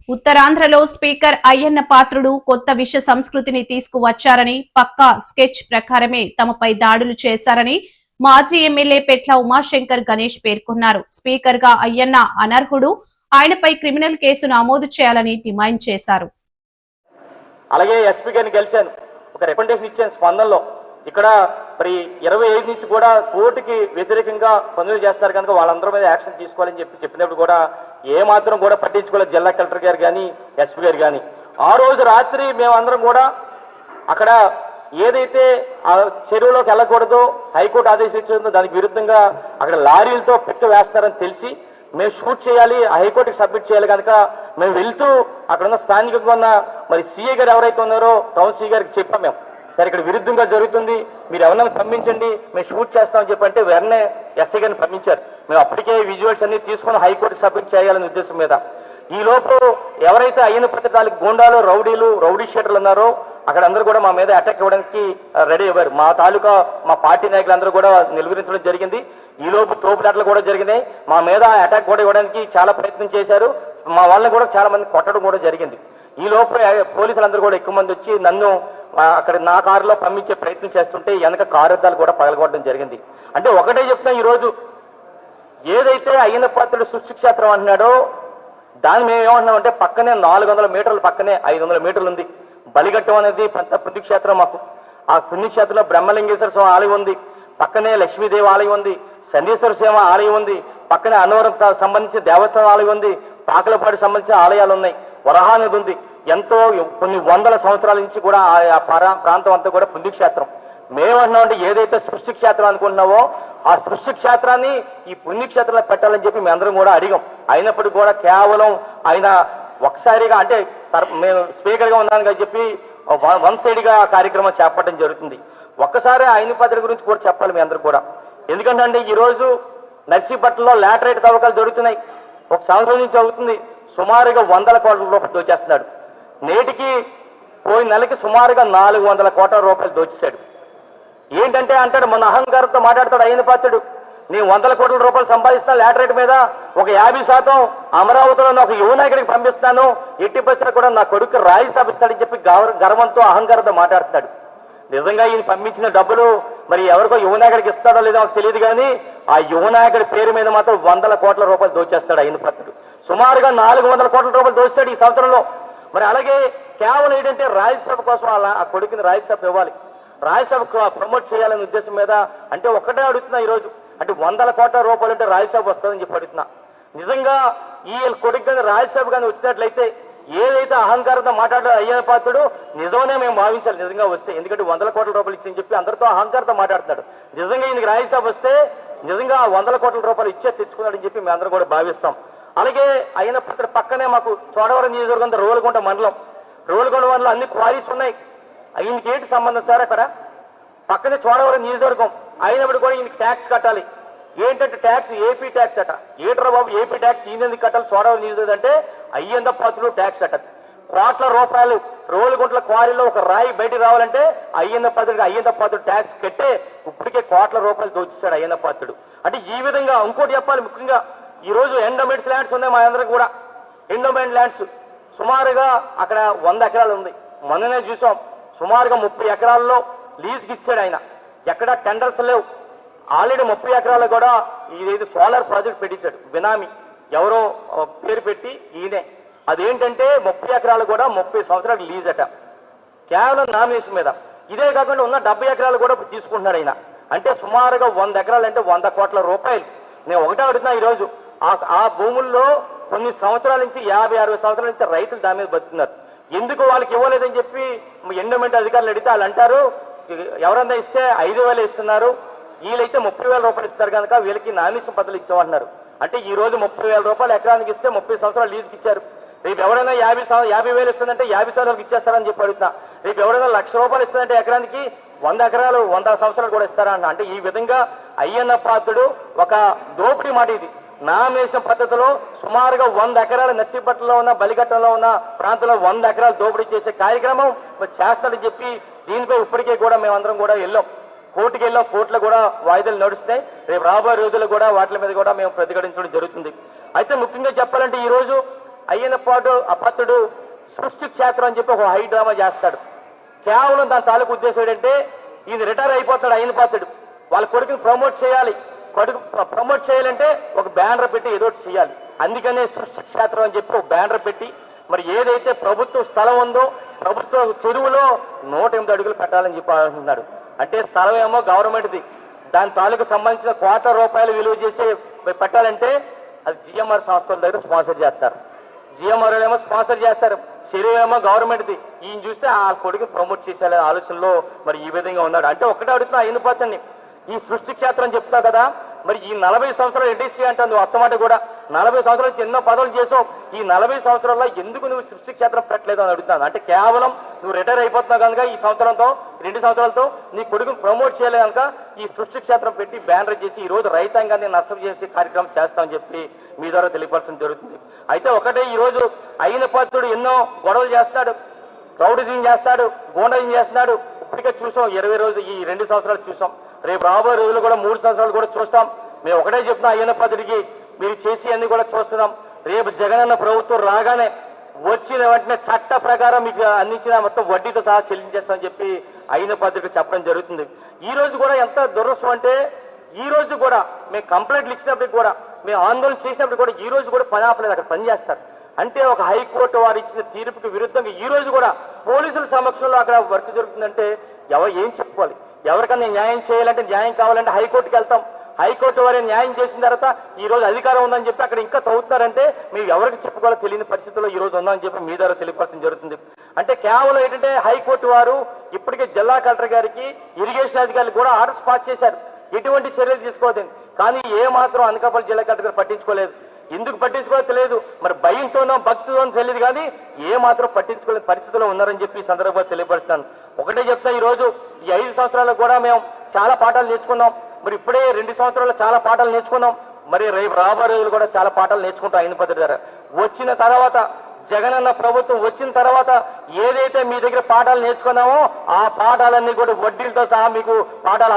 ఉత్తరాంధ్రలో స్పీకర్ అయ్యన్న పాత్రుడు కొత్త విష సంస్కృతిని తీసుకువచ్చారని, పక్కా స్కెచ్ ప్రకారమే తమపై దాడులు చేశారని మాజీ ఎమ్మెల్యే పెట్ల ఉమాశంకర్ గణేష్ పేర్కొన్నారు. స్పీకర్ గా అయ్యన్న అనర్హుడు, ఆయనపై క్రిమినల్ కేసు నమోదు చేయాలని డిమాండ్ చేశారు. అలాగే ఎస్పీ గారిని కలిశాను, ఒక రికమెండేషన్ ఇచ్చాను స్పందనలో. ఇక్కడ మరి 25 నుంచి కూడా కోర్టుకి వ్యతిరేకంగా పనులు చేస్తున్నారు కనుక వాళ్ళందరి మీద యాక్షన్ తీసుకోవాలని చెప్పినప్పుడు కూడా ఏమాత్రం కూడా పట్టించుకోలేదు జిల్లా కలెక్టర్ గారు కానీ ఎస్పీ గారు కానీ. ఆ రోజు రాత్రి మేమందరం కూడా అక్కడ ఏదైతే ఆ చెరువులోకి వెళ్ళకూడదో హైకోర్టు ఆదేశించిందో దానికి విరుద్ధంగా అక్కడ లారీలతో పిక్క వేస్తారని తెలిసి మేము షూట్ చేయాలి, హైకోర్టుకి సబ్మిట్ చేయాలి కనుక మేము వెళ్తూ అక్కడ ఉన్న స్థానికంగా ఉన్న మరి సీఏ గారు ఎవరైతే ఉన్నారో టౌన్ సీఏ గారికి చెప్పాం మేము, సరే ఇక్కడ విరుద్ధంగా జరుగుతుంది, మీరు ఎవరైనా పంపించండి, మేము షూట్ చేస్తామని చెప్పంటే వెంటనే ఎస్ఐ గారిని పంపించారు. మేము అప్పటికే విజువల్స్ అన్ని తీసుకుని హైకోర్టు సబ్మిట్ చేయాలనే ఉద్దేశం మీద. ఈ లోపు ఎవరైతే అయిన పథకాలకి గూండాలు రౌడీ షీటర్లు ఉన్నారో అక్కడ అందరూ కూడా మా మీద అటాక్ ఇవ్వడానికి రెడీ అయ్యారు. మా తాలూకా మా పార్టీ నాయకులందరూ కూడా నిలువరించడం జరిగింది. ఈ లోపు తోపుదాటలు కూడా జరిగినాయి. మా మీద అటాక్ కూడా ఇవ్వడానికి చాలా ప్రయత్నం చేశారు. మా వాళ్ళని కూడా చాలా మంది కొట్టడం కూడా జరిగింది. ఈ లోపు పోలీసులందరూ కూడా ఎక్కువ మంది వచ్చి నన్ను అక్కడ నా కారులో పంపించే ప్రయత్నం చేస్తుంటే వెనక కారు అద్దాలు కూడా పగలగొట్టడం జరిగింది. అంటే ఒకటే చెప్తున్నా, ఈరోజు ఏదైతే అయ్యన్న పాత్రుడు సృష్టి క్షేత్రం అంటున్నాడో దాన్ని మేము ఏమంటున్నామంటే పక్కనే 400 మీటర్ల పక్కనే 500 మీటర్లు ఉంది బలిఘట్టం అనేది పెద్ద పుణ్యక్షేత్రం మాకు. ఆ పుణ్యక్షేత్రంలో బ్రహ్మలింగేశ్వర స్వామి ఆలయం ఉంది, పక్కనే లక్ష్మీదేవి ఆలయం ఉంది, శనీశ్వర సేవ ఆలయం ఉంది, పక్కనే అన్నవరం సంబంధించిన దేవస్థానం ఆలయం ఉంది, పాకలపాడు సంబంధించిన ఆలయాలు ఉన్నాయి, వరహానది ఉంది. ఎంతో కొన్ని వందల సంవత్సరాల నుంచి కూడా ఆ ప్రాంతం అంతా కూడా పుణ్యక్షేత్రం. మేమంటున్నామంటే ఏదైతే సృష్టి క్షేత్రం అనుకుంటున్నావో ఆ సృష్టి క్షేత్రాన్ని ఈ పుణ్యక్షేత్రంలో పెట్టాలని చెప్పి మేమందరం కూడా అడిగాం. అయినప్పటికీ కూడా కేవలం ఆయన ఒకసారిగా అంటే మేము స్పీకర్గా ఉన్నాను అని చెప్పి వన్ సైడ్గా కార్యక్రమం చేపట్టడం జరుగుతుంది. ఒక్కసారి ఆయన పద్ధతి గురించి కూడా చెప్పాలి మీ అందరూ కూడా. ఎందుకంటే అంటే ఈరోజు నర్సీపట్నంలో లాటరైట్ తవ్వకాలు జరుగుతున్నాయి. ఒక సంవత్సరం నుంచి అవుతుంది. సుమారుగా 100 కోట్ల రూపాయలు దోచేస్తున్నాడు. నేటికి పోయిన నెలకి సుమారుగా 400 కోట్ల రూపాయలు దోచేశాడు. ఏంటంటే అంటాడు, మన అహంకారంతో మాట్లాడతాడు అయ్యన్న పాత్రుడు, నేను 100 కోట్ల రూపాయలు సంపాదిస్తున్నా లాటరైట్ మీద, ఒక 50% అమరావతిలో ఒక యువ నాయకుడికి పంపిస్తాను, ఎట్టి పరిస్థితుల్లో కూడా నా కొడుకు రాజ్యసభ ఇస్తాడని చెప్పి గర్వంతో అహంకారంతో మాట్లాడుతున్నాడు. నిజంగా ఈయన పంపించిన డబ్బులు మరి ఎవరికో యువ నాయకుడికి ఇస్తాడో లేదో నాకు తెలియదు కానీ ఆ యువ నాయకుడి పేరు మీద మాత్రం 100 కోట్ల రూపాయలు దోచేస్తాడు అయ్యన్న పాత్రుడు. సుమారుగా 400 కోట్ల రూపాయలు దోచాడు ఈ సంవత్సరంలో. మరి అలాగే కేవలం ఏంటంటే రాజ్యసభ కోసం ఆ కొడుకుని రాజ్యసభ ఇవ్వాలి, రాజ్యసభకు ప్రమోట్ చేయాలనే ఉద్దేశం మీద. అంటే ఒక్కటే అడుగుతున్నా ఈరోజు, అంటే 100 కోట్ల రూపాయలు అంటే రాజ్యసభ వస్తుందని చెప్పి అడుగుతున్నా. నిజంగా ఈ కొడుకు కానీ రాజ్యసభ కానీ వచ్చినట్లయితే ఏదైతే అహంకారంతో మాట్లాడారో అయ్యన్న పాత్రుడు నిజమనే మేము భావించాలి నిజంగా వస్తే. ఎందుకంటే 100 కోట్ల రూపాయలు ఇచ్చని చెప్పి అందరితో అహంకారంతో మాట్లాడుతున్నాడు. నిజంగా ఈయనకి రాజ్యసభ వస్తే నిజంగా 100 కోట్ల రూపాయలు ఇచ్చే తెచ్చుకున్నాడని చెప్పి మేము అందరం కూడా భావిస్తాం. అలాగే అయ్యన్న పాత్రుడు పక్కనే మాకు చోడవరం నియోజకవర్గం రోలుగుంట మండలం అన్ని క్వారీస్ ఉన్నాయి. ఈయనకి ఏంటి సంబంధం సార్? అక్కడ పక్కనే చోడవరం నియోజకవర్గం అయినప్పుడు కూడా ఈయనకి ట్యాక్స్ కట్టాలి. ఏంటంటే ట్యాక్స్ ఏపీ ట్యాక్స్ అట. ఏట్రా బాబు ఏపీ ట్యాక్స్ ఈయన ఎందుకు కట్టాలి? చోడవరం నియోజకవర్గం అంటే అయ్యన్న పాత్రుడు ట్యాక్స్ కట్టాలి. కోట్ల రూపాయలు రోలుగుంట్ల క్వారీలో ఒక రాయి బయటికి రావాలంటే అయ్యన్న పాత్రుడు ట్యాక్స్ కట్టే ఇప్పటికే కోట్ల రూపాయలు దోచేశాడు అయ్యన్న పాత్రుడు. అంటే ఈ విధంగా ఇంకోటి చెప్పాలి, ముఖ్యంగా ఈరోజు ఎండోమెంట్స్ ల్యాండ్స్ ఉన్నాయి మా అందరికి కూడా. ఎండోమెంట్ ల్యాండ్స్ సుమారుగా అక్కడ 100 ఎకరాలు ఉంది. మొన్ననే చూసాం, సుమారుగా 30 ఎకరాల్లో లీజ్కి ఇచ్చాడు ఆయన. ఎక్కడ టెండర్స్ లేవు. ఆల్రెడీ 30 ఎకరాలు కూడా ఇదైతే సోలార్ ప్రాజెక్ట్ పెట్టించాడు బినామీ, ఎవరో పేరు పెట్టి ఈయనే. అదేంటంటే 30 ఎకరాలు కూడా 30 సంవత్సరాలు లీజ్ అట, కేవలం నామినేషన్ మీద. ఇదే కాకుండా ఉన్న 70 ఎకరాలు కూడా తీసుకుంటున్నాడు ఆయన. అంటే సుమారుగా 100 ఎకరాలు అంటే 100 కోట్ల రూపాయలు. నేను ఒకటే అడుగుతున్నా, ఈరోజు ఆ భూముల్లో కొన్ని సంవత్సరాల నుంచి 50-60 సంవత్సరాల నుంచి రైతులు దాని మీద బతుకుతున్నారు. ఎందుకు వాళ్ళకి ఇవ్వలేదని చెప్పి ఎండోమెంట్ అధికారులు అడిగితే వాళ్ళు అంటారు, ఎవరన్నా ఇస్తే 5,000 ఇస్తున్నారు, వీళ్ళైతే 30,000 రూపాయలు ఇస్తారు కనుక వీళ్ళకి నామినేషన్ పద్ధతులు ఇచ్చామంటున్నారు. అంటే ఈ రోజు 30,000 రూపాయలు ఎకరానికి ఇస్తే 30 సంవత్సరాలు లీజుకి ఇచ్చారు. రేపు ఎవరైనా 50,000 ఇస్తుందంటే 50 సంవత్సరాలకు ఇచ్చేస్తారని చెప్పి అడుగుతున్నా. రేపు ఎవరైనా 1,00,000 రూపాయలు ఇస్తుందంటే ఎకరానికి 100 ఎకరాలు 100 సంవత్సరాలు కూడా ఇస్తారా అన్న. అంటే ఈ విధంగా అయ్యన్న పాత్రుడు ఒక దోపిడీ మాట. ఇది నామినేషన్ పద్ధతిలో సుమారుగా 100 ఎకరాలు నర్సీపట్నంలో ఉన్న బలిఘట్టంలో ఉన్న ప్రాంతంలో 100 ఎకరాలు దోపిడీ చేసే కార్యక్రమం చేస్తాడని చెప్పి దీనిపై ఇప్పటికే కూడా మేమందరం కూడా వెళ్ళాం, కోర్టుకి వెళ్ళాం. కోర్టులో కూడా వాయిదాలు నడుస్తున్నాయి. రేపు రాబోయే రోజుల్లో కూడా వాటి మీద కూడా మేము ప్రతిఘటించడం జరుగుతుంది. అయితే ముఖ్యంగా చెప్పాలంటే ఈరోజు అయ్యన పాత్రుడు సృష్టి క్షేత్రం అని చెప్పి ఒక హై డ్రామా చేస్తాడు. కేవలం దాని తాలూకు ఉద్దేశం ఏంటంటే ఈయన రిటైర్ అయిపోతాడు అయ్యన పాత్రుడు, వాళ్ళ కొడుకుని ప్రమోట్ చేయాలి, ప్రమోట్ చేయాలంటే ఒక బ్యానర్ పెట్టి ఏదో ఒకటి చేయాలి. అందుకనే సృష్టి క్షేత్రం అని చెప్పి ఒక బ్యానర్ పెట్టి మరి ఏదైతే ప్రభుత్వ స్థలం ఉందో ప్రభుత్వ చెరువులో 108 అడుగులు పెట్టాలని చెప్పి అంటున్నాడు. అంటే స్థలం ఏమో గవర్నమెంట్ది, దాని తాలూకు సంబంధించిన ₹1,00,00,000 విలువ చేసి పెట్టాలంటే అది జిఎంఆర్ సంస్థల దగ్గర స్పాన్సర్ చేస్తారు. జిఎంఆర్ ఏమో స్పాన్సర్ చేస్తారు, చెరువు ఏమో గవర్నమెంట్ది. ఈయన చూస్తే ఆ కొడుకు ప్రమోట్ చేసేయాలనే ఆలోచనలో మరి ఈ విధంగా ఉన్నాడు. అంటే ఒకటే అడుగుతున్నా అయిన పోతండి, ఈ సృష్టి క్షేత్రం చెప్తా కదా, మరి ఈ 40 సంవత్సరాలు ఇండస్ట్రీ అంటుంది అత్తమాట కూడా, 40 సంవత్సరాల నుంచి ఎన్నో పదవులు చేసావు, ఈ 40 సంవత్సరాల్లో ఎందుకు నువ్వు సృష్టి క్షేత్రం పెట్టలేదు అని అడుగుతాను. అంటే కేవలం నువ్వు రిటైర్ అయిపోతున్నావు కనుక ఈ సంవత్సరంతో 2 సంవత్సరాలతో నీ కొడుకుని ప్రమోట్ చేయలేదు కనుక ఈ సృష్టి క్షేత్రం పెట్టి బ్యానర్ చేసి ఈ రోజు రైతాంగాన్ని నష్టం చేసే కార్యక్రమం చేస్తామని చెప్పి మీ ద్వారా తెలియపరచడం జరుగుతుంది. అయితే ఒకటే ఈ రోజు అయిన పాత్రుడు ఎన్నో గొడవలు చేస్తాడు, రౌడీజం చేస్తాడు, గూండాజం చేస్తున్నాడు. ఇప్పటికే చూసాం 20 రోజులు ఈ 2 సంవత్సరాలు చూసాం, రేపు రాబోయే రోజులు కూడా 3 సంవత్సరాలు కూడా చూస్తాం. మేము ఒకటే చెప్తున్నాం అయ్యన్న పాత్రుడికి మీరు చేసి అన్ని కూడా చూస్తున్నాం. రేపు జగనన్న ప్రభుత్వం రాగానే వచ్చిన వెంటనే చట్ట ప్రకారం మీకు అందించిన మొత్తం వడ్డీతో సహా చెల్లించేస్తామని చెప్పి అయ్యన్న పాత్రుడికి చెప్పడం జరుగుతుంది. ఈ రోజు కూడా ఎంత దురదృష్టం అంటే ఈ రోజు కూడా మేము కంప్లైంట్లు ఇచ్చినప్పటికి కూడా మేము ఆందోళన చేసినప్పుడు కూడా ఈ రోజు కూడా పని ఆపలేదు, అక్కడ పనిచేస్తారు. అంటే ఒక హైకోర్టు వారు ఇచ్చిన తీర్పుకి విరుద్ధంగా ఈ రోజు కూడా పోలీసుల సమక్షంలో అక్కడ వర్క్ జరుగుతుందంటే ఏం చెప్పుకోవాలి? ఎవరికన్నా న్యాయం చేయాలంటే న్యాయం కావాలంటే హైకోర్టుకి వెళ్తాం, హైకోర్టు వారే న్యాయం చేసిన తర్వాత ఈ రోజు అధికారం ఉందని చెప్పి అక్కడ ఇంకా తవ్వుతారంటే మీరు ఎవరికి చెప్పుకోవాలో తెలియని పరిస్థితుల్లో ఈ రోజు ఉందని చెప్పి మీ ద్వారా తెలియపరచడం జరుగుతుంది. అంటే కేవలం ఏంటంటే హైకోర్టు వారు ఇప్పటికే జిల్లా కలెక్టర్ గారికి ఇరిగేషన్ అధికారులు కూడా ఆర్డర్స్ పాస్ చేశారు, ఎటువంటి చర్యలు తీసుకోవద్దని. కానీ ఏ మాత్రం అనకాపల్లి జిల్లా కలెక్టర్ గారు పట్టించుకోలేదు. ఎందుకు పట్టించుకోవాలో తెలియదు, మరి భయంతోనో భక్తితోనో తెలియదు, కానీ ఏ మాత్రం పట్టించుకోలేని పరిస్థితిలో ఉన్నారని చెప్పి ఈ సందర్భంగా తెలియపరుస్తాను. ఒకటే చెప్తా, ఈ రోజు ఈ 5 సంవత్సరాల్లో కూడా మేము చాలా పాఠాలు నేర్చుకున్నాం. మరి ఇప్పుడే 2 సంవత్సరాల్లో చాలా పాఠాలు నేర్చుకున్నాం, మరి రేపు రాబోయే రోజులు కూడా చాలా పాఠాలు నేర్చుకుంటాం. అయిన పద్ధతి ద్వారా వచ్చిన తర్వాత జగనన్న ప్రభుత్వం వచ్చిన తర్వాత ఏదైతే మీ దగ్గర పాఠాలు నేర్చుకున్నామో ఆ పాఠాలన్నీ కూడా వడ్డీలతో సహా మీకు పాఠాలు